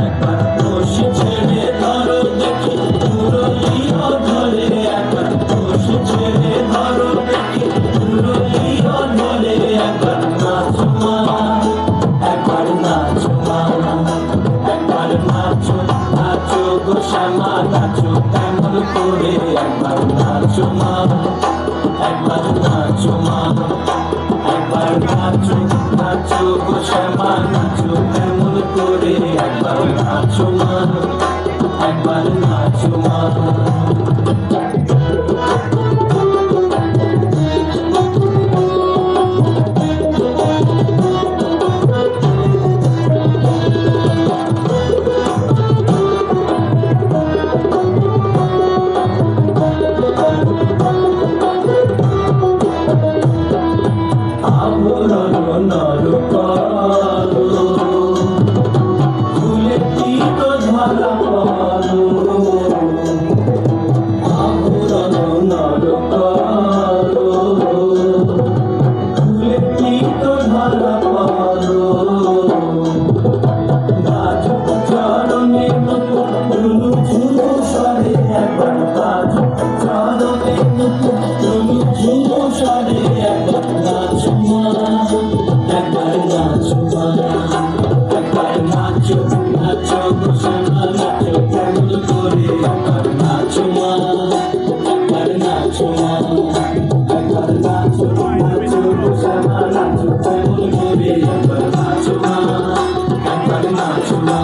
একবার বসে ছেড়ে ধরো দেখি পুরোলিও ধরে, একবার বসে ছেড়ে ধরো দেখি পুরোলিও ধরে, একবার নাচো মা, একবার নাচো মা, একবার নাচো নাচো গো শ্যামা নাচো কেমন করে, একবার নাচো মা, একবার নাচো মা, একবার নাচো নাচো গো শ্যামা নাচো কেমন করে, একবার নাচো মা, একবার নাচো মা। আবরণ নর করো, ফুলে তীত ধরা পড়ো, আবরণ নর করো, ফুলে তীত ধরা পড়ো, গাছ চরণে ঝুলু ঝুলু সরে, একবার গাছ চরণে ঝুলু ঝুলু সরে, একবার নাচো মা, একবার নাচো মা, একবার নাচো নাচো গো শ্যামা নাচো কেমন করে, একবার নাচো মা, একবার নাচো মা, একবার নাচো নাচো গো শ্যামা নাচো কেমন করে, একবার নাচো মা, একবার নাচো মা,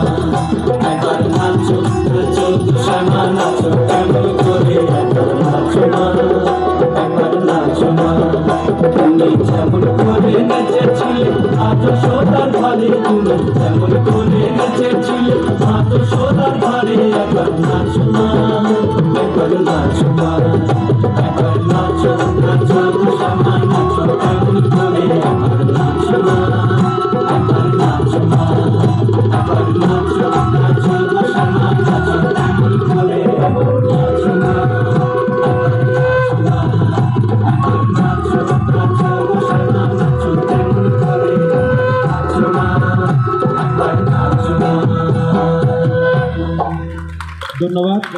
একবার নাচো নাচো গো শ্যামা নাচো কেমন করে, একবার নাচো মা, একবার নাচো মা। তুমি যেমন করে নেচেছিলে আজ সোনার ঘরে, তুমি যেমন করে নেচেছিলে আজ সোনার ঘরে, একবার নাচো মা, একবার নাচো মা, একবার নাচো নাচো গো শ্যামা নাচো কেমন করে, একবার নাচো মা, একবার নাচো মা, একবার নাচো নাচো গো শ্যামা নাচো কেমন করে, একবার নাচো মা, একবার নাচো মা, একবার নাচো নাচো গো শ্যামা নাচো কেমন করে, নাচো মা, একবার নাচো মা। ধন্যবাদ।